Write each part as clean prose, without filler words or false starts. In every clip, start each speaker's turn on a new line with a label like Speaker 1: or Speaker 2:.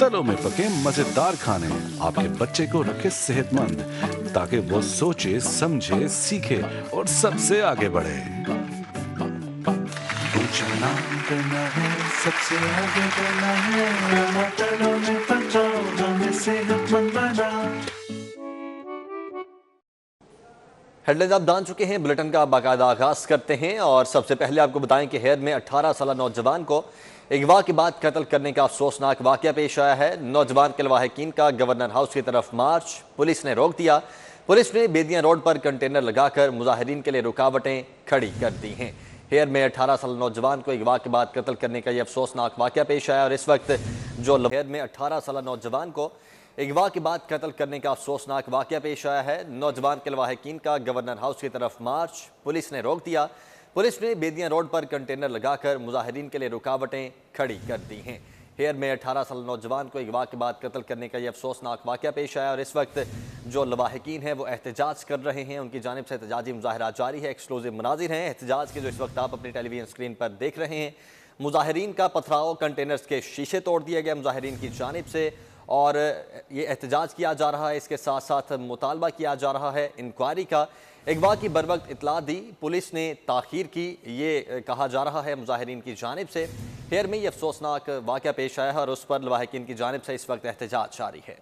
Speaker 1: तलों में पके मजेदार खाने आपके बच्चे को रखे सेहतमंद, ताकि वो सोचे, समझे, सीखे और सबसे आगे बढ़े। कुछ नाम करना है, सबसे आगे बढ़ना है, तलों में पकाओ, हमें सेहतमंद बना।
Speaker 2: हेडलाइंस आप जान चुके हैं, बुलेटिन का बाकायदा आगाज करते हैं और सबसे पहले आपको बताएं कि हेर में 18 साल नौजवान को अगवा के बाद कत्ल करने का अफसोसनाक वाकया पेश आया है। नौजवान के लवाहिकीन का गवर्नर हाउस की तरफ मार्च पुलिस ने रोक दिया। पुलिस ने बेदियां रोड पर कंटेनर लगाकर मुजाहिरीन के लिए रुकावटें खड़ी कर दी हैं। हेर में 18 साल नौजवान को अगवा के बाद कत्ल करने का यह अफसोसनाक वाकया पेश आया और इस वक्त जो हेर में 18 साल नौजवान को अगवा के बाद कत्ल करने का अफसोसनाक वाकया पेश आया है। नौजवान के लवाहिकीन का गवर्नर हाउस की तरफ मार्च पुलिस ने रोक दिया। पुलिस ने बेदियां रोड पर कंटेनर लगाकर मुजाहिरीन के लिए रुकावटें खड़ी कर दी हैं। हेर में 18 साल नौजवान को अगवा के बाद कत्ल करने का यह अफसोसनाक वाकया पेश आया और इस वक्त जो लवाहिकीन हैं वो एहतजाज कर रहे हैं। उनकी जानिब से एहतजाजी मुजाहरा जारी है। एक्सक्लूसिव मनाजिर हैं एहतजाज के जो इस वक्त आप अपनी टेलीविजन स्क्रीन पर देख रहे हैं। मुजाहिरीन का पथराव, कंटेनर्स के शीशे तोड़ दिए गए मुजाहिरीन की जानिब से और ये एहतजाज किया जा रहा है। इसके साथ साथ मुतालबा किया जा रहा है इंक्वायरी का। अगवा की बर वक्त इतला दी, पुलिस ने ताखीर की, ये कहा जा रहा है मुजाहिरीन की जानिब से। हेर में ये अफसोसनाक वाकया पेश आया है और उस पर लवाहिकीन की जानिब से इस वक्त एहतजाज जारी है।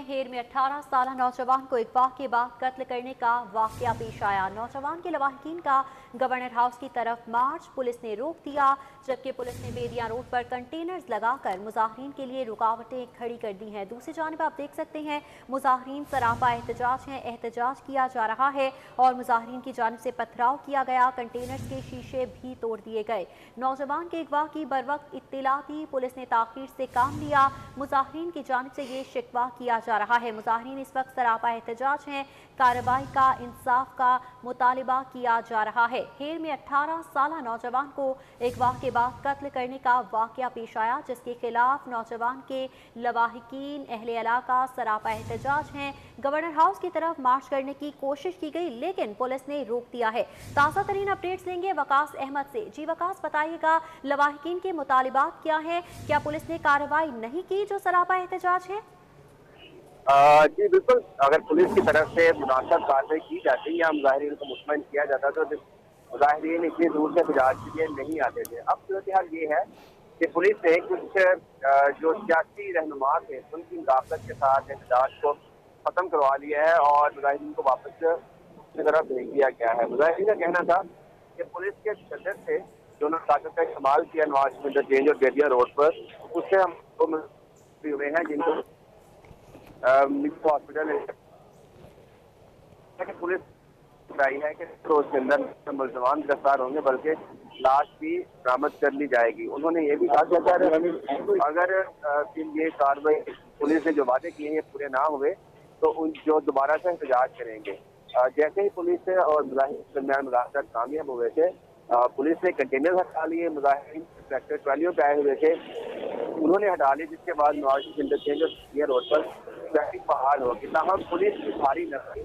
Speaker 3: हेर में 18 साल नौजवान को अगवा के बाद कत्ल करने का वाकया पेश आया। नौजवान के लवाहिकीन का गवर्नर हाउस की तरफ मार्च पुलिस ने रोक दिया, जबकि पुलिस ने बेदियां रोड पर कंटेनर्स लगाकर मुजाहिरीन के लिए रुकावटें खड़ी कर दी हैं। दूसरी जानिब आप देख सकते हैं मुजाहिरीन सरापा एहतजाज हैं, एहतजाज किया जा रहा है और मुजाहिरीन की जानिब से पथराव किया गया, कंटेनर्स के शीशे भी तोड़ दिए गए। नौजवान के अगवा की बर वक्त इत्तला दी, पुलिस ने ताखीर से काम लिया। मुजाहिरीन की जानिब से ये शिकवा किया जा रहा है। मुजाहिरीन इस वक्त सरापा एहतजाज हैं, कार्रवाई का, इंसाफ का मुतालिबा किया जा रहा है। हेर में 18 साल नौजवान को अगवा के बाद कत्ल करने का वाकया पेश आया, जिसके खिलाफ नौजवान के लवाहिकीन अहले इलाका सरापा एहतजाज हैं। गवर्नर हाउस की तरफ मार्च करने की कोशिश की गई लेकिन पुलिस ने रोक दिया है। ताज़ा तरीन अपडेट्स लेंगे वकास अहमद से। जी वकास, बताइएगा लवाहिकीन के मुतालिबात क्या है? क्या पुलिस ने कार्रवाई नहीं की जो सरापा एहतजाज है?
Speaker 4: जी बिल्कुल, अगर पुलिस की तरफ से मुनासिब कार्रवाई की जाती या मुजाहिरीन को मुतमईन किया जाता तो मुजाहिरीन इतनी दूर से एहतजाज के लिए नहीं आते थे। अब सूरत हाल ये है कि पुलिस ने कुछ जो सियासी रहनुमा थे उनकी मुदाखलत के साथ एहतजाज को खत्म करवा लिया है और मुजाहिरीन को वापस अपनी तरफ भेज दिया गया है। मुजाहिरीन का कहना था कि पुलिस के तशद्दुद से जो उन्होंने ताकत का इस्तेमाल किया नवाज इंटरचेंज और बेदिया रोड पर, उससे हम हुए हैं जिनको हॉस्पिटल पुलिस बताई है कि रोज के अंदर मुलजमान गिरफ्तार होंगे, बल्कि लाश भी बरामद कर ली जाएगी। उन्होंने ये भी कहा कि अगर ये कार्रवाई पुलिस ने जो वादे किए हैं पूरे ना हुए तो उन जो दोबारा से एहतजाज करेंगे। जैसे ही पुलिस और मुजाहिरीन के दरमियान मुज़ाहरात कामयाब हुए थे, पुलिस ने कंटेनर हटा लिए, मुजाहिरीन ट्रैक्टर ट्रालियों पे आए हुए थे, उन्होंने हटा ली, जिसके बाद नवाज इंटरचेंज और रोड पर ट्रैफिक बहाल होगी। ताहम पुलिस की भारी नफरी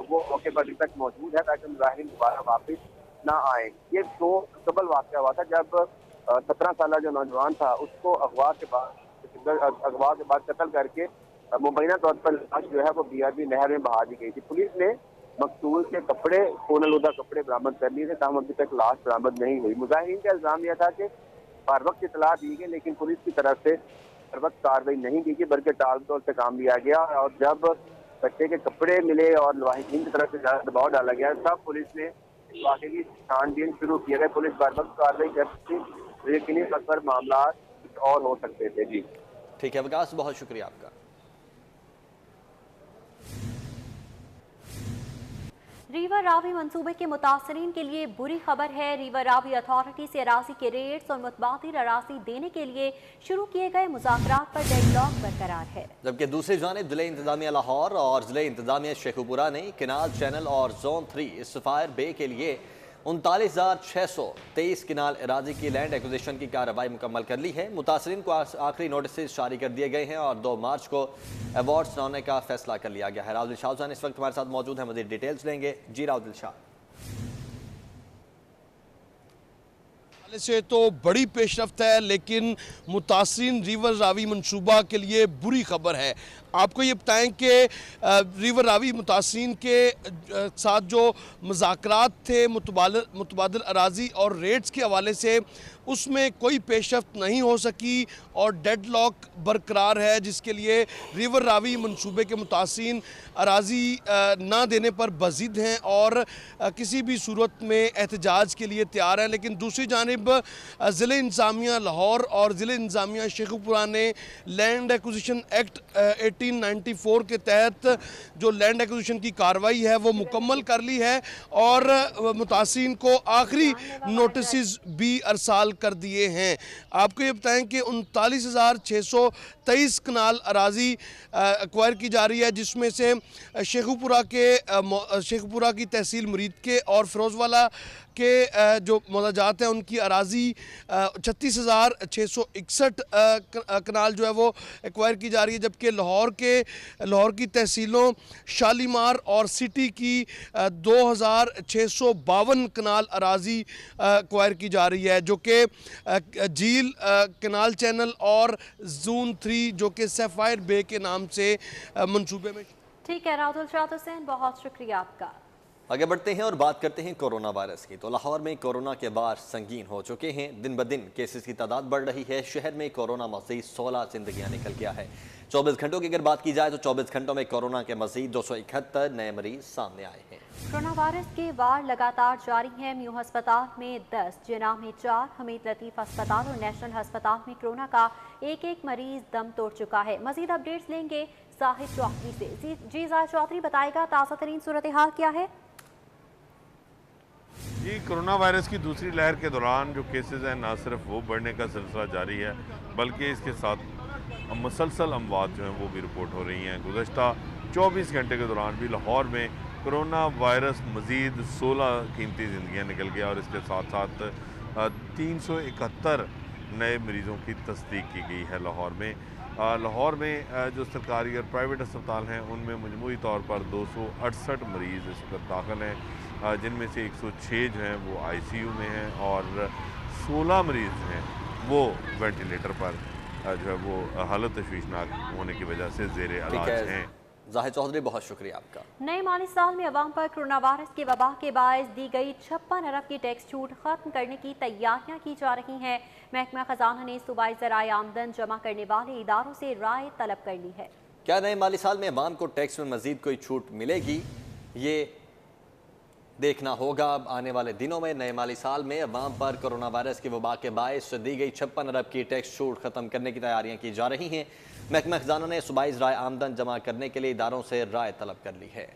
Speaker 4: वो मौके पर अभी तक मौजूद है ताकि मुजाहिरीन दोबारा वापस ना आए। ये तो कबल वाक़या हुआ था जब 17 साल जो नौजवान था उसको अगवा के बाद कत्ल करके मुबैना तौर पर लाश जो है वो BRB नहर में बहा दी गई थी। पुलिस ने मकतूल के कपड़े, खून-आलूदा कपड़े बरामद कर लिए थे, ताहम अभी तक लाश बरामद नहीं हुई। मुजाहिरीन का इल्जाम यह था कि हर वक्त इतला दी गई लेकिन पुलिस की तरफ से हर वक्त कार्रवाई नहीं की गई, बल्कि टाल तौर से काम लिया गया और जब बच्चे के कपड़े मिले और लवाहिकीन की तरफ से ज़्यादा दबाव डाला गया तब पुलिस ने इस वाक़े की छानबीन शुरू किया गया। पुलिस हर वक्त कार्रवाई करती थी लेकिन इस पर मामला कुछ और हो सकते थे। जी
Speaker 2: ठीक है विकास, बहुत शुक्रिया आपका।
Speaker 3: रिवर रावी मंसूबे के मुतासरीन के लिए बुरी खबर है। रिवर रावी अथॉरिटी से अराजी के रेट्स और मुतबादिल अराजी देने के लिए शुरू किए गए मुज़ाकरात पर डेडलॉक बरकरार है।
Speaker 2: जबकि दूसरी जानिब ज़िले इंतजामिया लाहौर और ज़िले इंतजामिया शेखुपुरा ने केनाल चैनल और जोन 3 सफायर बे के लिए 39,623 किनाल अराजी की लैंड एक्विजिशन की कार्रवाई मुकम्मल कर ली है। मुतासरीन को आखिरी नोटिस जारी कर दिए गए हैं और 2 मार्च को अवार्ड सुनाने का फैसला कर लिया गया है। राव दिलशाह इस वक्त हमारे साथ मौजूद हैं, मज़ीद डिटेल्स लेंगे। जी राव दिलशाह।
Speaker 5: से तो बड़ी पेशरफ्त है, लेकिन मुतासिरीन रिवर रावी मंसूबा के लिए बुरी खबर है। आपको ये बताएं कि रिवर रावी मुतासिरीन के साथ जो मुज़ाकरात थे मुतबादिल अराजी और रेट्स के हवाले से, उसमें कोई पेशरफ्त नहीं हो सकी और डेडलॉक बरकरार है, जिसके लिए रिवर रावी मंसूबे के मुतासिरीन अराजी ना देने पर बज़िद हैं और किसी भी सूरत में एहतजाज के लिए तैयार हैं। लेकिन दूसरी जानिब ज़िले इंतज़ामिया लाहौर और ज़िले इंतज़ामिया शेखुपुरा ने लैंड एक्विजिशन एक्ट 1894 के तहत जो लैंड एक्विजिशन की कार्रवाई है वो मुकम्मल कर ली है और मुतासिरीन को आखिरी नोटिस भी अरसाल कर दिए हैं। आपको ये बताएं कि 39,623 कनाल अराजी एक्वायर की जा रही है, जिसमें से शेखुपुरा की तहसील मुरीद के और फिरोजवाला के जो मौजाजात हैं उनकी अराजी 36,661 कनाल जो है वो एक्वायर की जा रही है, जबकि लाहौर की तहसीलों शालीमार और सिटी की 2,652 कनाल अराजी एक्वायर की जा रही है, जो कि झील कनाल चैनल और जोन 3 जो कि सैफायर बे के नाम से मंसूबे में।
Speaker 3: ठीक है राहुल शाद हुसैन, बहुत शुक्रिया आपका।
Speaker 2: आगे बढ़ते हैं और बात करते हैं कोरोना वायरस की। तो लाहौर में कोरोना के बार संगीन हो चुके हैं। दिन ब दिन केसेस की तादाद बढ़ रही है। शहर में कोरोना मजीद 16 जिंदगियां निकल गया है। 24 घंटों की अगर बात की जाए तो 24 घंटों में कोरोना के मजीद 271 नए मरीज सामने आए हैं।
Speaker 3: कोरोना वायरस के वार लगातार जारी है। म्यू अस्पताल में 10, जिना में 4, हमीद लतीफ़ अस्पताल और नेशनल अस्पताल में कोरोना का एक मरीज दम तोड़ चुका है। मजीद अपडेट्स लेंगे जाहिद चौधरी से। जी जाहिद चौधरी बताएगा ताज़ा तरीन सूरत हाल क्या है?
Speaker 6: जी, कोरोना वायरस की दूसरी लहर के दौरान जो केसेस हैं ना सिर्फ वो बढ़ने का सिलसिला जारी है, बल्कि इसके साथ मुसलसल अमवात जो हैं वो भी रिपोर्ट हो रही हैं। गुज़श्ता 24 घंटे के दौरान भी लाहौर में कोरोना वायरस मज़ीद 16 कीमती ज़िंदगियाँ निकल गया और इसके साथ साथ 371 नए मरीज़ों की तस्दीक की गई है। लाहौर में जो सरकारी और प्राइवेट अस्पताल हैं उनमें मजमूई तौर पर 268 मरीज़ इस वक्त दाखिल हैं, जिनमें से 106 जो हैं वो ICU में हैं और 16 मरीज़ जो हैं वो वेंटिलेटर पर जो है वो हालत तशवीशनाक होने की वजह से ज़ेरे इलाज हैं।
Speaker 2: जाहिद चौधरी, बहुत शुक्रिया आपका।
Speaker 3: नए माली साल में अवाम पर कोरोना वायरस के वबा के बायस दी गई 56 अरब की टैक्स छूट खत्म करने की तैयारियां की जा रही हैं। महकमा खजाना ने सूबाई ज़राए आमदन जमा करने वाले इदारों से राय तलब कर ली है।
Speaker 2: क्या नए माली साल में अवाम को टैक्स में मजीद कोई छूट मिलेगी, ये देखना होगा। अब आने वाले दिनों में नए माली साल में अवाम पर कोरोना वायरस की वबा के बायस दी गई 56 अरब की टैक्स छूट खत्म करने की तैयारियां की जा रही हैं। महकमा खजाना ने सूबाई ज़राए आमदन जमा करने के लिए इदारों से राय तलब कर ली है।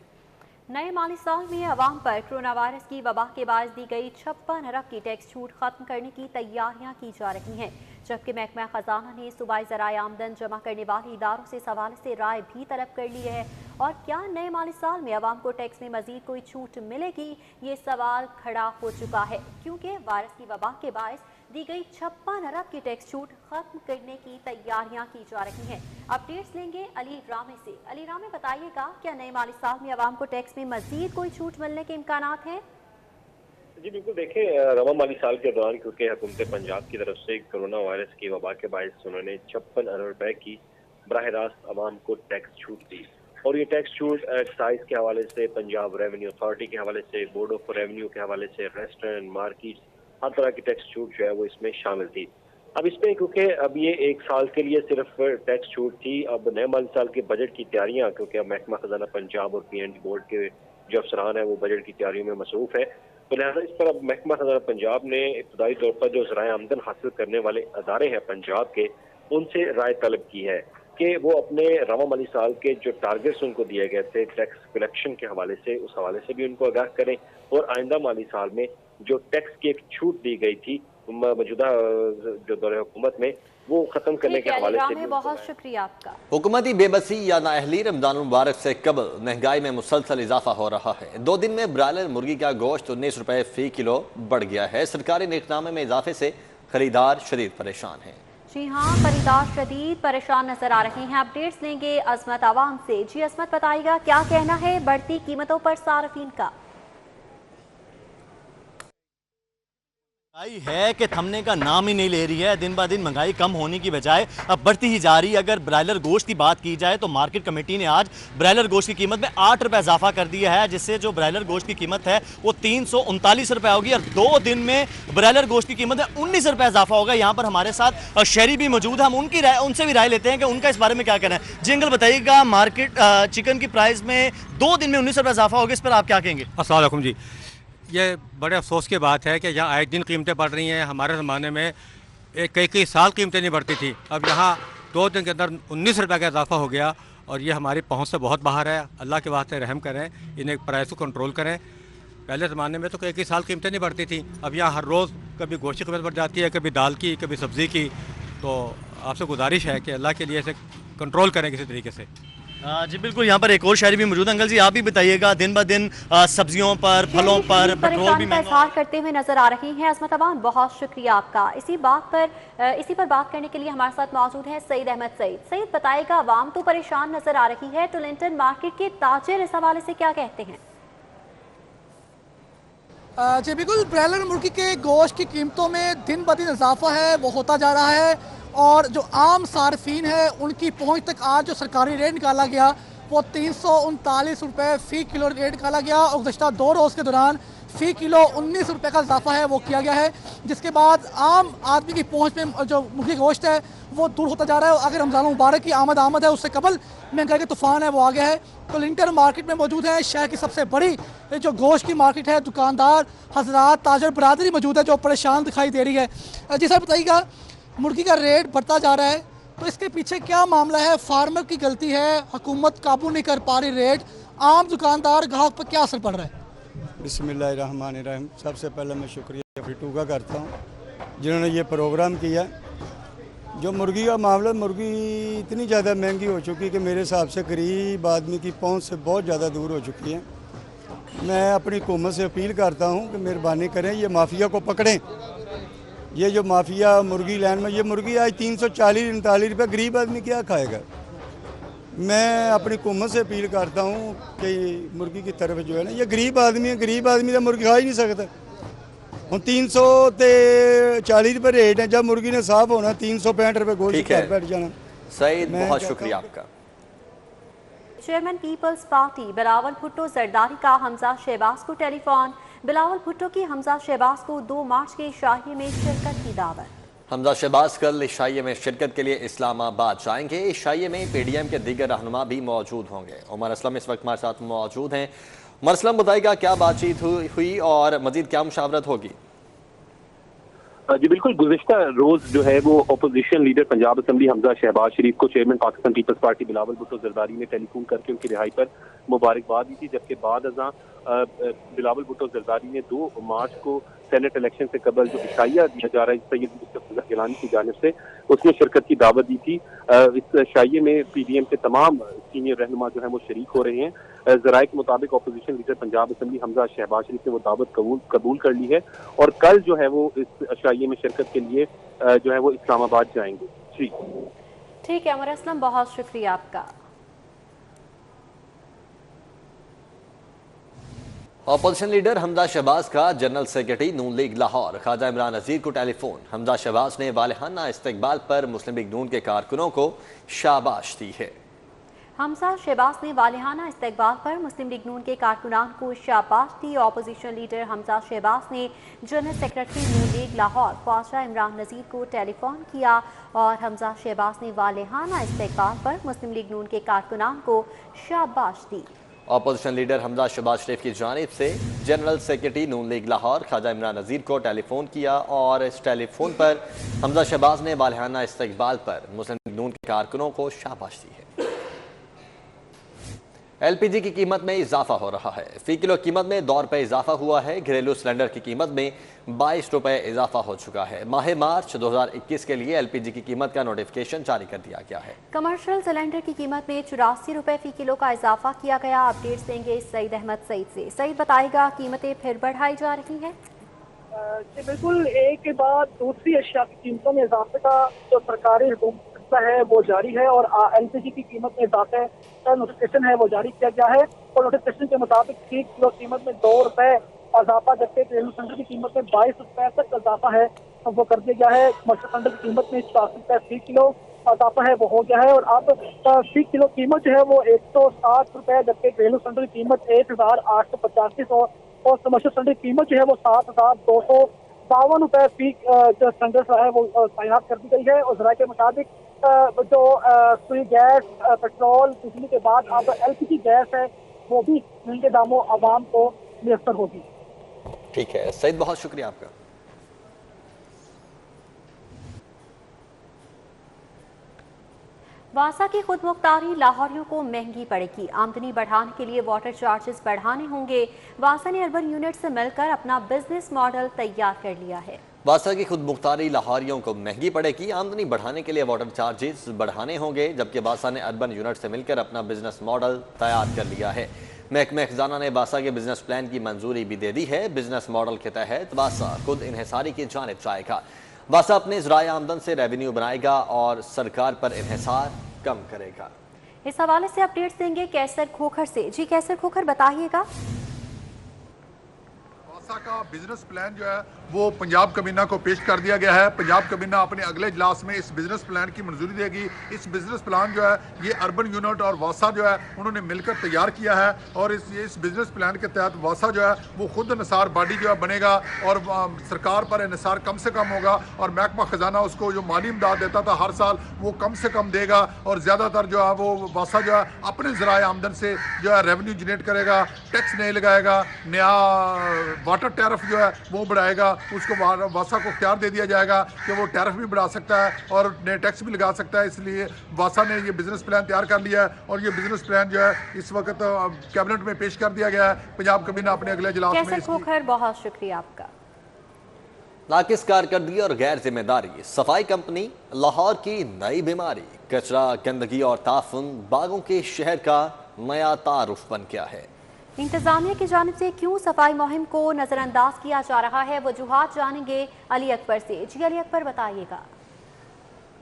Speaker 3: नए माली साल में अवाम पर कोरोना वायरस की वबा के बायस दी गई 56 अरब की टैक्स छूट खत्म करने की तैयारियां की जा रही हैं, जबकि महकमा खजाना ने सूबाई ज़राए आमदन जमा करने वाले इदारों से सवाल से राय भी तलब कर ली है। और क्या नए माली साल में अवाम को टैक्स में मजीद कोई छूट मिलेगी, ये सवाल खड़ा हो चुका है, क्योंकि वायरस की वबा के बायस दी गई 56 अरब की टैक्स छूट खत्म करने की तैयारियां की जा रही हैं। अपडेट्स लेंगे अली रामे से। अली रामे बताइएगा, क्या नए माली साल में अवाम को टैक्स में मजीद कोई छूट मिलने के इम्कानात हैं?
Speaker 7: जी बिल्कुल, देखें रवा माली साल के दौरान क्योंकि हुकूमत पंजाब की तरफ से कोरोना वायरस की वबा के बायस उन्होंने 56 अरब रुपए की बराह रास्त अवाम को टैक्स छूट दी और ये टैक्स छूट एक्साइज के हवाले से, पंजाब रेवेन्यू अथॉरिटी के हवाले से, बोर्ड ऑफ रेवेन्यू के हवाले से, रेस्टोरेंट, मार्केट, हर तरह की टैक्स छूट जो है वो इसमें शामिल थी। अब इसमें क्योंकि अब ये 1 साल के लिए सिर्फ टैक्स छूट थी, अब नए माली साल के बजट की तैयारियां, क्योंकि अब महकमा खजाना पंजाब और PNB बोर्ड के जो अफसरान है वो बजट की तैयारियों में मसरूफ है, तो लिहाजा इस पर अब महकमा खजाना पंजाब ने इब्तदाई तौर पर जो ज़राए आमदन हासिल करने वाले अदारे हैं पंजाब के, उनसे राय तलब की है कि वो अपने रवा माली साल के जो टारगेट्स उनको दिए गए थे टैक्स कलेक्शन के हवाले से, उस हवाले से भी उनको आगाह करें और आइंदा माली साल में जो टैक्स की एक छूट दी गई थी मौजूदा जो दौरे हुकूमत में, वो खत्म करने के हवाले से भी
Speaker 3: बहुत शुक्रिया आपका।
Speaker 2: हुकूमती बेबसी या नाअहली रमजान मुबारक से कबल महंगाई में मुसलसल इजाफा हो रहा है। 2 दिन में ब्रायलर मुर्गी का गोश्त 19 रुपए फी किलो बढ़ गया है। सरकारी निकनामे में इजाफे से खरीदार शदीद परेशान हैं।
Speaker 3: जी हाँ, खरीदार शदीद परेशान नजर आ रहे हैं। अपडेट्स लेंगे अजमत आवाम से। जी अजमत बताइएगा, क्या कहना है बढ़ती कीमतों पर सार्फिन का?
Speaker 8: महंगाई है कि थमने का नाम ही नहीं ले रही है। दिन ब दिन महंगाई कम होने की बजाय अब बढ़ती ही जा रही है। अगर ब्रायलर गोश्त की बात की जाए तो मार्केट कमेटी ने आज ब्रायलर गोश्त की कीमत में 8 रुपये इजाफा कर दिया है, जिससे जो ब्रायलर गोश्त की कीमत है वो 339 रुपये होगी और 2 दिन में ब्रायलर गोश्त की कीमत में 19 रुपये इजाफा होगा। यहाँ पर हमारे साथ शहरी भी मौजूद है, हम उनसे भी राय लेते हैं कि उनका इस बारे में क्या कहना है। जी अंकल बताइएगा, मार्केट चिकन की प्राइस में 2 दिन में 19 रुपये इजाफा होगा, इस पर आप क्या कहेंगे?
Speaker 9: अस्सलाम वालेकुम जी, ये बड़े अफसोस की बात है कि यहाँ आए दिन कीमतें बढ़ रही हैं। हमारे ज़माने में कई साल कीमतें नहीं बढ़ती थी, अब यहाँ 2 दिन के अंदर 19 रुपये का इजाफा हो गया और ये हमारी पहुँच से बहुत बाहर है। अल्लाह के वास्ते रहम करें, इन्हें प्राइस को कंट्रोल करें। पहले ज़माने में तो कई साल कीमतें नहीं बढ़ती थी, अब यहाँ हर रोज़ कभी गोश्त की कीमत बढ़ जाती है, कभी दाल की, कभी सब्ज़ी की। तो आपसे गुजारिश है कि अल्लाह के लिए इसे कंट्रोल करें किसी तरीके से।
Speaker 8: जी बिल्कुल, यहाँ पर एक और शहरी भी मौजूद। अंकल जी आप भी बताइएगा, दिन ब दिन सब्जियों पर, फलों पर पेट्रोल भी
Speaker 3: इजहार करते हुए नजर आ रही हैं। अजमत अमान, बहुत शुक्रिया आपका। इसी पर बात करने के लिए हमारे साथ मौजूद है सईद अहमद। सईद बताइएगा, आवाम तो परेशान नजर आ रही है, टोरंटो मार्केट के ताजिर इस हवाले से क्या कहते हैं?
Speaker 10: जी बिल्कुल, ब्रायलर मुर्गी के गोश्त की कीमतों में दिन ब दिन इजाफा है वो होता जा रहा है और जो आम सार्फिन है उनकी पहुंच तक आज जो सरकारी रेट निकाला गया वो 339 रुपये फ़ी किलो रेट निकाला गया और गुज़श्ता 2 रोज़ के दौरान फ़ी किलो 19 रुपये का इजाफा है वो किया गया है, जिसके बाद आम आदमी की पहुंच में जो मुर्गी गोश्त है वो दूर होता जा रहा है। अगर रमज़ान मुबारक की आमद है, उससे कबल महंगाई का तूफ़ान है वो आ गया है। टोरंटो मार्केट में मौजूद है, शहर की सबसे बड़ी जो गोश्त की मार्केट है। दुकानदार हजरात, ताजर बरादरी मौजूद है जो परेशान दिखाई दे रही है। जी सर बताइएगा, मुर्गी का रेट बढ़ता जा रहा है तो इसके पीछे क्या मामला है? फार्मर की गलती है, हुकूमत काबू नहीं कर पा रही रेट, आम दुकानदार ग्राहक पर क्या असर पड़ रहा है?
Speaker 11: बिस्मिल्लाहिर्रहमानिर्रहीम। सबसे पहले मैं शुक्रिया फिटू का करता हूँ जिन्होंने ये प्रोग्राम किया। जो मुर्गी का मामला, मुर्गी इतनी ज़्यादा महंगी हो चुकी है कि मेरे हिसाब से गरीब आदमी की पहुँच से बहुत ज़्यादा दूर हो चुकी है। मैं अपनी हुकूमत से अपील करता हूँ कि मेहरबानी करें, ये माफिया को पकड़ें। ये जो माफिया मुर्गी लैंड में, ये मुर्गी आज 340-39 रुपये, गरीब आदमी क्या खाएगा? मैं अपनी हुकूमत से अपील करता हूँ कि मुर्गी की तरफ जो है ना, ये गरीब आदमी है, गरीब आदमी तो मुर्गी खा ही नहीं सकता। हम 340 रुपये रेट है, जब मुर्गी ने साफ होना 365 रुपये गोश्त पर बैठ जाना।
Speaker 2: सईद बहुत शुक्रिया आपका।
Speaker 3: चेयरमैन पीपल्स पार्टी बिलावल भुट्टो जरदारी का हमजा शहबाज को टेलीफोन। बिलावल भुट्टो की हमजा शहबाज को 2 मार्च के इशाइये में शिरकत की दावत।
Speaker 2: हमजा शहबाज कल इशाइये में शिरकत के लिए इस्लामाबाद जाएंगे। इशाइये में पीडीएम के दीगर रहनुमा भी मौजूद होंगे। उमर असलम इस वक्त हमारे साथ मौजूद हैं। उमर असलम बताइएगा, क्या बातचीत हुई और मजीद क्या मुशावरत होगी?
Speaker 7: जी बिल्कुल, गुज़िश्ता रोज जो है वो opposition leader Punjab assembly Hamza Shahbaz Sharif को चेयरमैन पाकिस्तान पीपल्स पार्टी बिलावल भुट्टो जरदारी ने टेलीफोन करके उनकी रिहाई पर मुबारकबाद दी थी, जबकि बाद अज़ां बिलावल भुट्टो जरदारी ने 2 मार्च को सेनेट इलेक्शन से कबल जो इशाइया दिया जा रहा है सैयद मुस्तफा गिलानी की जानिब से, उसमें शिरकत की दावत दी थी। इस इशाइये में पीडीएम के तमाम सीनियर रहनुमा जो है वो शरीक हो रहे हैं। ज़राए के मुताबिक opposition leader Punjab assembly Hamza Shahbaz Sharif ने वो दावत कबूल कर ली है और कल जो है वो इस इशाइये में शिरकत के लिए जो है वो इस्लामाबाद जाएंगे। जी
Speaker 3: ठीक है उमर असलम, बहुत शुक्रिया आपका।
Speaker 2: अपोजिशन लीडर हमजा शहबाज का जनरल सेक्रेटरी नून लीग लाहौर ख्वाजा इमरान नज़ीर को टेलीफोन। हमजा शहबाज ने वालिहाना इस्तकबाल पर मुस्लिम लीग नून के कारकुनों को शाबाश दी है।
Speaker 3: हमजा शहबाज ने वालिहाना इस्तकबाल पर मुस्लिम लीग नून के कारकुनान को शाबाश दी। अपोजिशन लीडर हमजा शहबाज ने जनरल सेक्रेटरी नून लीग लाहौर ख्वाजा इमरान नज़ीर को टेलीफोन किया और हमजा शहबाज ने वालिहाना इस्तकबाल पर मुस्लिम लीग नून के कारकुनान को शाबाश दी।
Speaker 2: अपोजिशन लीडर हमजा शहबाज शरीफ की जानिब से जनरल सेक्रेटरी नून लीग लाहौर ख्वाजा इमरान नज़ीर को टेलीफोन किया और इस टेलीफोन पर हमजा शहबाज ने वालिहाना इस्तकबाल पर मुस्लिम लीग नून के कारकुनों को शाबाश दी है। एलपीजी की कीमत में इजाफा हो रहा है। फी किलो कीमत में 2 रुपये इजाफा हुआ है। घरेलू सिलेंडर की कीमत में 22 रुपये इजाफा हो चुका है। माह मार्च 2021 के लिए एलपीजी की कीमत का नोटिफिकेशन जारी कर दिया गया है।
Speaker 3: कमर्शियल सिलेंडर की कीमत में 84 रुपये फी किलो का इजाफा किया गया। अपडेट्स देंगे सईद अहमद से। सईद बताएगा, कीमतें फिर बढ़ाई जा रही हैं?
Speaker 10: बिल्कुल, एक के बाद दूसरी अशिया की कीमतों में इजाफे का जो सरकारी हुकूमत है वो जारी है और एलपीजी की कीमत में इजाफे का नोटिफिकेशन है वो जारी किया गया है और नोटिफिकेशन के मुताबिक 1 किलो कीमत में 2 रुपये इजाफा, जबकि घरेलू सिलेंडर की कीमत में 22 रुपए तक इजाफा है वो कर दिया गया है। कमर्शियल सिलेंडर की कीमत में 84 रुपए फी किलो इजाफा है वो हो गया है और अब फी किलो कीमत जो है वो 160 रुपए, जबकि घरेलू सिलेंडर की कीमत 1885 और कमर्शियल सिलेंडर की कीमत जो है वो 7252 रुपए फी जो सिलेंडर है वो तैनात कर दी गई है। और जरा के मुताबिक जो सुई गैस, पेट्रोल, बिजली के बाद अब LPG गैस है वो भी महंगे दामों आवाम को मुयस्सर होगी।
Speaker 2: ठीक है सईद, बहुत शुक्रिया आपका।
Speaker 3: वासा की खुद मुख्तारी लाहौरियों को महंगी पड़ेगी। आमदनी बढ़ाने के लिए वाटर चार्जेस बढ़ाने होंगे। वासा ने अर्बन यूनिट से मिलकर अपना बिजनेस मॉडल तैयार कर लिया है।
Speaker 2: वासा की खुद मुख्तारी लाहौरियों को महंगी पड़ेगी। आमदनी बढ़ाने के लिए वाटर चार्जेस बढ़ाने होंगे, जबकि वासा ने अर्बन यूनिट से मिलकर अपना बिजनेस मॉडल तैयार कर लिया है। महकमा खजाना ने वासा के बिजनेस प्लान की मंजूरी भी दे दी है। बिजनेस मॉडल के तहत वासा खुद इन्हिसारी की जानिब जाएगा। वासा अपने ज़राए आमदन से रेवेन्यू बनाएगा और सरकार पर इन्हिसार कम करेगा।
Speaker 3: इस हवाले से अपडेट्स देंगे कैसर खोखर से। जी कैसर खोखर, बताइएगा।
Speaker 12: वासा का बिजनेस प्लान जो है वो पंजाब कबीना को पेश कर दिया गया है। पंजाब कबीना अपने अगले इजलास में इस बिजनेस प्लान की मंजूरी देगी। इस बिजनेस प्लान जो है ये अर्बन यूनिट और वासा जो है उन्होंने मिलकर तैयार किया है और इस बिजनेस प्लान के तहत वासा जो है वो खुद इन्हिसार बॉडी जो है बनेगा और सरकार पर इन्हिसार कम से कम होगा और महकमा खजाना उसको जो माली इमदाद देता था हर साल वो कम से कम देगा और ज़्यादातर जो है वो वासा जो है अपने ज़राए आमदन से जो है रेवेन्यू जनरेट करेगा, टैक्स नहीं लगाएगा, नया वाटर टैरिफ जो है वो बढ़ाएगा। उसको वासा को इख्तियार दे दिया जाएगा कि वो टैरिफ भी बढ़ा सकता है और नए टैक्स भी लगा सकता है। इसलिए वासा ने ये बिजनेस प्लान तैयार कर लिया है और ये बिजनेस प्लान जो है इस वक्त कैबिनेट में पेश कर दिया गया है। पंजाब कबीना अपने अगले इजलास में।
Speaker 3: कैसर खोखर, बहुत शुक्रिया आपका।
Speaker 2: नाकिस कारकर्दगी और गैर जिम्मेदारी, सफाई कंपनी लाहौर की नई बीमारी। कचरा, गंदगी और ताफुन बागों के शहर का नया तारुफ बन गया है।
Speaker 3: इंतजामिया की जानिब से क्यों सफाई मुहिम को नजरअंदाज किया जा रहा है, वजूहात जानेंगे अली अकबर से। जी अली अकबर, बताइएगा।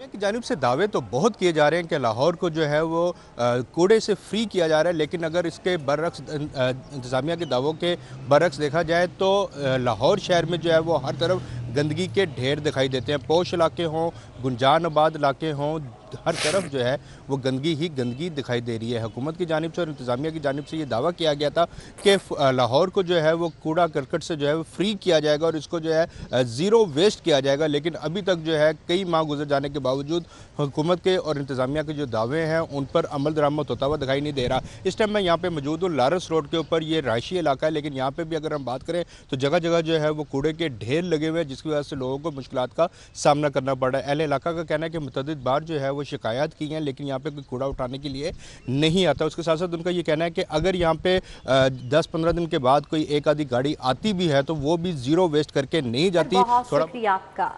Speaker 13: की जानिब से दावे तो बहुत किए जा रहे हैं कि लाहौर को जो है वो कूड़े से फ्री किया जा रहा है, लेकिन अगर इसके बरअक्स इंतजामिया के दावों के बरअक्स देखा जाए तो लाहौर शहर में जो है वो हर तरफ गंदगी के ढेर दिखाई देते हैं। पोश इलाके हों, गुंजान आबाद इलाके हों, हर तरफ जो है वो गंदगी ही गंदगी दिखाई दे रही है। हुकूमत की जानिब से और इंतज़ामिया की जानिब से ये दावा किया गया था कि लाहौर को जो है वो कूड़ा करकट से जो है वो फ्री किया जाएगा और इसको जो है ज़ीरो वेस्ट किया जाएगा, लेकिन अभी तक जो है कई माह गुजर जाने के बावजूद हुकूमत के और इंतज़ामिया के जो दावे हैं उन पर अमल दरामद होता हुआ दिखाई नहीं दे रहा। इस टाइम मैं यहाँ पर मौजूद हूँ लारस रोड के ऊपर। ये रहायशी इलाका है, लेकिन यहाँ पर भी अगर हम बात करें तो जगह जगह जो है वो कूड़े के ढेर लगे हुए हैं, जिसकी वजह से लोगों को मुश्किलात का सामना करना पड़ रहा है। अहले इलाका का कहना है कि मुतअद्दिद बार जो है वो शिकायत की हैं, लेकिन यहाँ पे कोई कूड़ा उठाने के लिए नहीं आता। उसके साथ साथ उनका ये कहना है कि अगर यहाँ पे 10-15 दिन के बाद कोई एक आधी गाड़ी आती भी है तो वो भी ज़ीरो वेस्ट करके नहीं जाती।
Speaker 3: बहुत शुक्रिया आपका।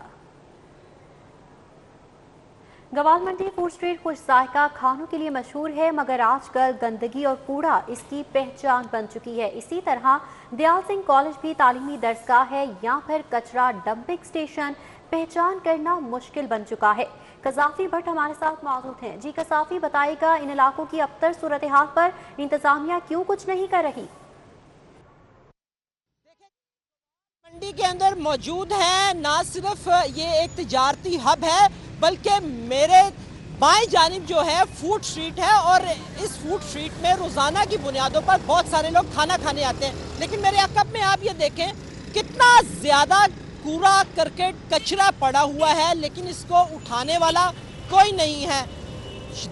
Speaker 3: गवाल मंडी फूड स्ट्रीट कुछ जायका खानों के लिए मशहूर है, मगर आजकल गंदगी और कूड़ा इसकी पहचान बन चुकी है। इसी तरह दयाल सिंह कॉलेज भी तालीमी दरसगाह है या फिर कचरा डंपिंग स्टेशन पहचान करना मुश्किल बन चुका है। कसाफी भट्ट हमारे साथ मौजूद हैं। जी कसाफी, बताइएगा इन इलाकों की अबतर सूरत हाल पर इंतजामिया क्यों कुछ नहीं कर रही?
Speaker 14: मंडी के अंदर मौजूद है, ना सिर्फ ये एक तिजारती हब है बल्कि मेरे बाएं जानिब जो है फूड स्ट्रीट है और इस फूड स्ट्रीट में रोजाना की बुनियादों पर बहुत सारे लोग खाना खाने आते हैं। लेकिन मेरे अकब में आप ये देखें कितना ज्यादा कूड़ा करकट कचरा पड़ा हुआ है, लेकिन इसको उठाने वाला कोई नहीं है।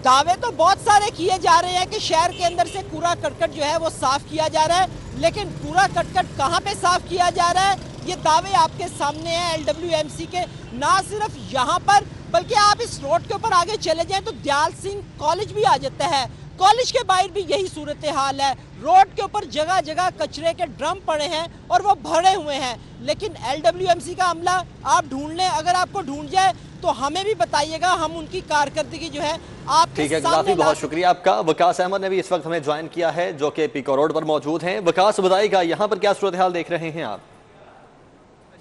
Speaker 14: दावे तो बहुत सारे किए जा रहे हैं कि शहर के अंदर से कूड़ा करकट जो है वो साफ किया जा रहा है, लेकिन कूड़ा करकट कहाँ पे साफ किया जा रहा है ये दावे आपके सामने हैं LWMC के। ना सिर्फ यहाँ पर बल्कि आप इस रोड के ऊपर आगे चले जाएं तो दयाल सिंह कॉलेज भी आ जाता है। कॉलेज के बाहर भी यही सूरत हाल है। रोड के ऊपर जगह जगह कचरे के ड्रम पड़े हैं और वो भरे हुए हैं, लेकिन LWMC का अमला आप ढूंढ लें, अगर आपको ढूंढ जाए तो हमें भी बताइएगा, हम उनकी कारकर्दगी जो है आपके
Speaker 2: ठीक है। काफी बहुत शुक्रिया आपका। वकास अहमद ने भी इस वक्त हमें ज्वाइन किया है जो कि पीको रोड पर मौजूद हैं। वकास, बताइएगा यहाँ पर क्या सूरत हाल देख रहे हैं आप?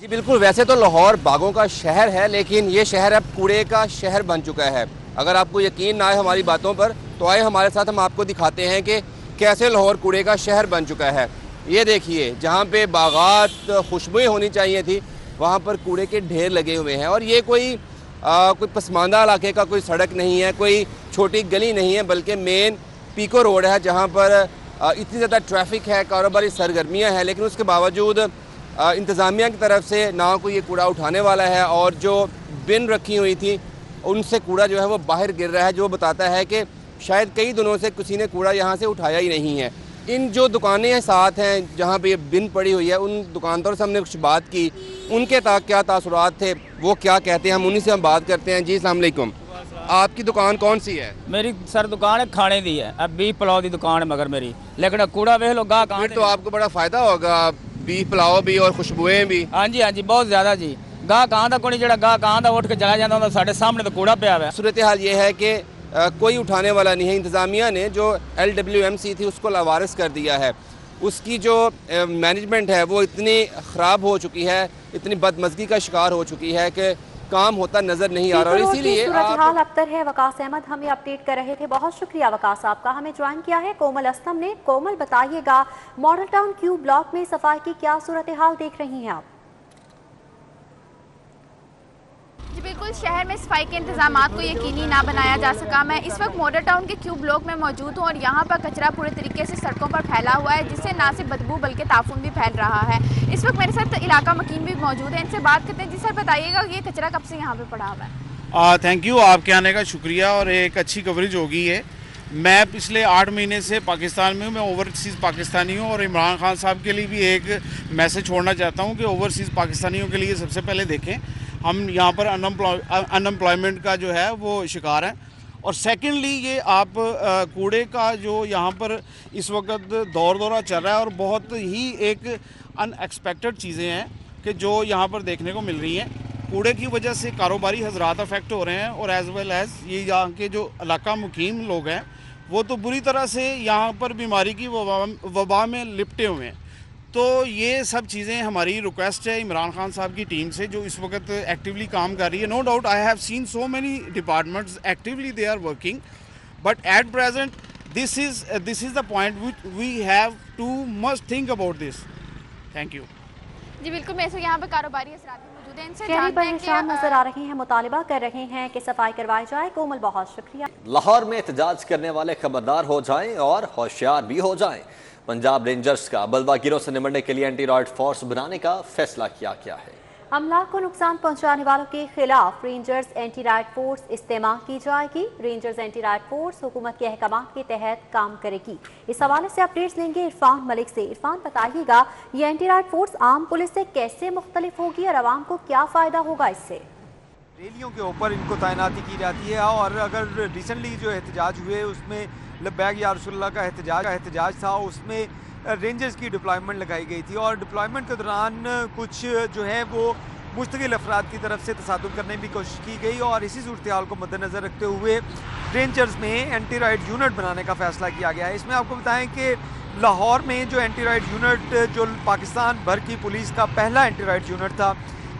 Speaker 15: जी बिल्कुल, वैसे तो लाहौर बागों का शहर है, लेकिन ये शहर अब कूड़े का शहर बन चुका है। अगर आपको यकीन ना आए हमारी बातों पर तो आए हमारे साथ, हम आपको दिखाते हैं कि कैसे लाहौर कूड़े का शहर बन चुका है। ये देखिए, जहाँ पे बागात खुशबुएं होनी चाहिए थी वहाँ पर कूड़े के ढेर लगे हुए हैं। और ये कोई पसमानदा इलाके का कोई सड़क नहीं है, कोई छोटी गली नहीं है, बल्कि मेन पीको रोड है जहाँ पर इतनी ज़्यादा ट्रैफिक है, कारोबारी सरगर्मियाँ हैं, लेकिन उसके बावजूद इंतज़ामिया की तरफ से ना कोई ये कूड़ा उठाने वाला है। और जो बिन रखी हुई थी उनसे कूड़ा जो है वो बाहर गिर रहा है, जो बताता है कि शायद कई दिनों से किसी ने कूड़ा यहाँ से उठाया ही नहीं है। इन जो दुकानें साथ हैं जहाँ पे ये बिन पड़ी हुई है, उन दुकानदारों से हमने कुछ बात की, उनके क्या तासुरात थे, वो क्या कहते हैं, हम उन्हीं से हम बात करते हैं। जी अस्सलाम वालेकुम, आपकी दुकान कौन सी है?
Speaker 16: मेरी सर दुकान है खाने दी है, अब बीफ पुलाव की दुकान है मगर मेरी, लेकिन कूड़ा वेख लो गा कहाँ।
Speaker 15: तो आपको बड़ा फायदा होगा, बीफ पुलाव भी और खुशबुएं भी।
Speaker 16: हाँ जी बहुत ज़्यादा जी। गा कहाँ का कोई जरा गा कहाँ का उठ के चला जाता हूँ, साढ़े सामने तो कूड़ा पिया हुआ है।
Speaker 15: सूरत हाल ये है कि कोई उठाने वाला नहीं है। इंतज़ामिया ने जो LWMC थी उसको लावारिस कर दिया है। उसकी जो मैनेजमेंट है वो इतनी ख़राब हो चुकी है, इतनी बदमज़गी का शिकार हो चुकी है कि काम होता नज़र नहीं आ रहा। और इसीलिए
Speaker 3: सूरत-ए-हाल अबतर है। वकास अहमद हमें अपडेट कर रहे थे, बहुत शुक्रिया वकास आपका। हमें ज्वाइन किया है कोमल असलम ने। कोमल बताइएगा, मॉडल टाउन क्यू ब्लॉक में सफाई की क्या सूरत-ए-हाल देख रही हैं आप?
Speaker 17: जी बिल्कुल, शहर में सफाई के इंतजाम को यकीनी ना बनाया जा सका। मैं इस वक्त मॉडल टाउन के क्यू ब्लॉक में मौजूद हूँ और यहाँ पर कचरा पूरे तरीके से सड़कों पर फैला हुआ है, जिससे ना सिर्फ बदबू बल्कि ताफून भी फैल रहा है। इस वक्त मेरे साथ इलाका मकीन भी मौजूद है, इनसे बात करते हैं। जी सर बताइएगा, ये कचरा कब से यहाँ पे पड़ा हुआ है?
Speaker 18: थैंक यू, आपके आने का शुक्रिया और एक अच्छी कवरेज होगी है। मैं पिछले 8 महीने से पाकिस्तान में हूँ, मैं ओवरसीज़ पाकिस्तानी हूँ और इमरान खान साहब के लिए भी एक मैसेज छोड़ना चाहता हूँ कि ओवरसीज़ पाकिस्तानियों के लिए सबसे पहले देखें, हम यहाँ पर अनएम्प्लॉयमेंट का जो है वो शिकार हैं। और सेकेंडली ये आप कूड़े का जो यहाँ पर इस वक्त दौरा चल रहा है और बहुत ही एक अनएक्सपेक्टेड चीज़ें हैं कि जो यहाँ पर देखने को मिल रही हैं। कूड़े की वजह से कारोबारी हजरात अफेक्ट हो रहे हैं और एज़ वेल एज़ ये यहाँ के जो इलाका मुकीम लोग हैं वो तो बुरी तरह से यहाँ पर बीमारी की वबा में लिपटे हुए हैं। तो ये सब चीज़ें हमारी रिक्वेस्ट है इमरान खान साहब की टीम से जो इस वक्त एक्टिवली काम कर रही है। No doubt I have seen so many departments actively they are working, but at present this is the point which we have to must think about this. Thank you.
Speaker 17: जी बिल्कुल, मेरे से यहाँ पे कारोबारी हजरात मौजूद हैं, इनसे
Speaker 3: शहरी परेशान नजर आ रहे हैं, मुतालिबा कर रहे हैं कि सफाई करवाई जाए। कोमल बहुत शुक्रिया।
Speaker 2: लाहौर में एहतजाज करने वाले खबरदार हो जाएं और होशियार भी हो जाएं। पंजाब रेंजर्स का बलवागिरों से निपटने के लिए एंटी रॉयड फोर्स बनाने का फैसला किया गया है। अमलाक को नुकसान पहुंचाने वालों के खिलाफ रेंजर्स एंटी राइड फोर्स इस्तेमाल की जाएगी। रेंजर्स एंटी राइड फोर्स हुकूमत के अहकाम के तहत काम करेगी। इस हवाले से अपडेट्स लेंगे इरफान मलिक से। इरफान बताइएगा, ये एंटी राइड फोर्स आम पुलिस से कैसे मुख्तलिफ होगी और आवाम को क्या फ़ायदा होगा इससे?
Speaker 19: रैलियों के ऊपर इनको तैनाती की जाती है और अगर रिसेंटली जो एहतजाज हुए उसमें लब्बैक या रसूलुल्लाह का एहतजाज था, उसमें रेंजर्स की डिप्लॉयमेंट लगाई गई थी और डिप्लॉयमेंट के दौरान कुछ जो है वो मुस्तकिल अफराद की तरफ से तसादुम करने की कोशिश की गई और इसी सूरत हाल को मद्देनज़र रखते हुए रेंजर्स में एंटी राइड यूनिट बनाने का फैसला किया गया है। इसमें आपको बताएं कि लाहौर में जो एंटी राइड यूनिट जो पाकिस्तान भर की पुलिस का पहला एंटी राइड यूनिट था,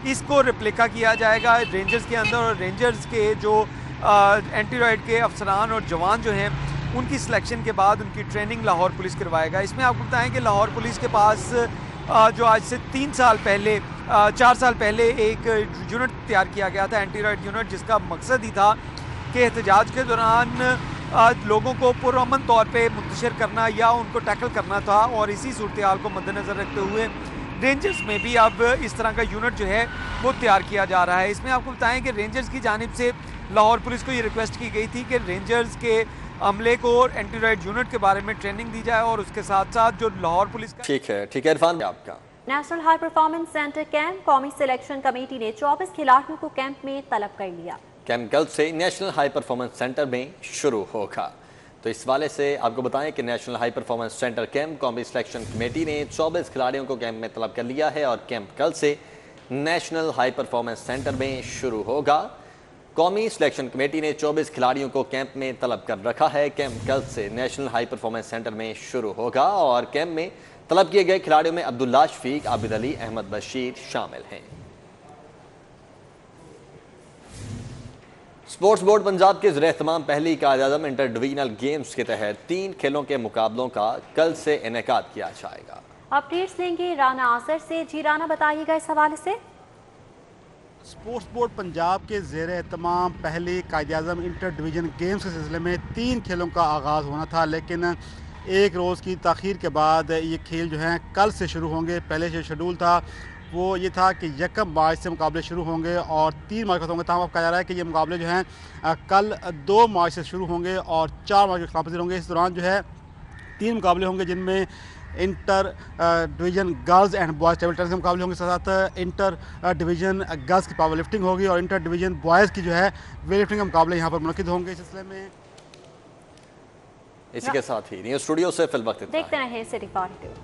Speaker 19: इसको रिप्लिका किया जाएगा रेंजर्स के अंदर और रेंजर्स के जो एंटी राइड के अफसरान और जवान जो हैं उनकी सिलेक्शन के बाद उनकी ट्रेनिंग लाहौर पुलिस करवाएगा। इसमें आपको बताएं कि लाहौर पुलिस के पास जो आज से 4 साल पहले एक यूनिट तैयार किया गया था, एंटी राइड यूनिट, जिसका मकसद ही था कि एहतजाज के दौरान लोगों को पुरअमन तौर पे मुंतशिर करना या उनको टैकल करना था और इसी सूरत हाल को मद्देनज़र रखते हुए रेंजर्स में भी अब इस तरह का यूनिट जो है वो तैयार किया जा रहा है। इसमें आपको बताएं कि रेंजर्स की जानिब से लाहौर पुलिस को ये रिक्वेस्ट की गई थी कि रेंजर्स के अमले को एंटी राइड यूनिट के बारे में ट्रेनिंग दी जाए और उसके साथ साथ जो लाहौर पुलिस का
Speaker 2: ठीक है इरफान आपका।
Speaker 3: National high performance centre camp कौमी सिलेक्शन कमेटी ने 24 खिलाड़ियों को कैंप में तलब कर लिया।
Speaker 2: कैंप कल से नेशनल हाई परफॉर्मेंस सेंटर में शुरू होगा। तो इस वाले से आपको बताएं कि national high performance centre camp कौमी सिलेक्शन कमेटी ने 24 खिलाड़ियों को कैंप में तलब कर लिया है और कैंप कल से नेशनल हाई परफॉर्मेंस सेंटर में शुरू होगा। कौमी सिलेक्शन कमेटी ने 24 खिलाड़ियों को कैंप में तलब कर रखा है। कैंप कल से नेशनल हाई परफॉर्मेंस सेंटर में शुरू होगा और कैंप में तलब किए गए खिलाड़ियों में अब्दुल्ला शफीक, आबिद अली, अहमद बशीर शामिल हैं। स्पोर्ट्स बोर्ड पंजाब के ज़ेर-ए-एहतमाम पहली कायद-ए-आज़म इंटर डिवीजनल गेम्स के तहत 3 खेलों के मुकाबलों का कल से इनेकाद किया जाएगा।
Speaker 3: अपडेट्स लेंगे राना आसर से। जी राना, बताइएगा इस हवाले से।
Speaker 20: स्पोर्ट्स बोर्ड पंजाब के ज़ेर एहतमाम पहले कायद-ए-आज़म इंटर डिवीज़न गेम्स के सिलसिले में 3 खेलों का आगाज़ होना था, लेकिन एक रोज़ की ताख़ीर के बाद ये खेल जो हैं कल से शुरू होंगे। पहले जो शेड्यूल था वो ये था कि 1 मार्च से मुकाबले शुरू होंगे और 3 मार्च खत्म होंगे। तमाम कहा जा रहा है कि ये मुकाबले जो हैं कल 2 मार्च से शुरू होंगे और 4 मार्च को खत्म होंगे। इस दौरान जो है 3 मुकाबले होंगे, जिनमें inter division girls and boys table tennis के मुकाबले होंगे, साथ साथ इंटर डिवीज़न गर्ल्स की पावर लिफ्टिंग होगी और इंटर डिवीज़न बॉयज़ की जो है वेट लिफ्टिंग के मुकाबले यहाँ पर मुनक़िद होंगे। इस सिलसिले में
Speaker 2: इसी के साथ ही न्यूज़ स्टूडियो से फिल वक्त
Speaker 3: देखते रहे सिटी 42।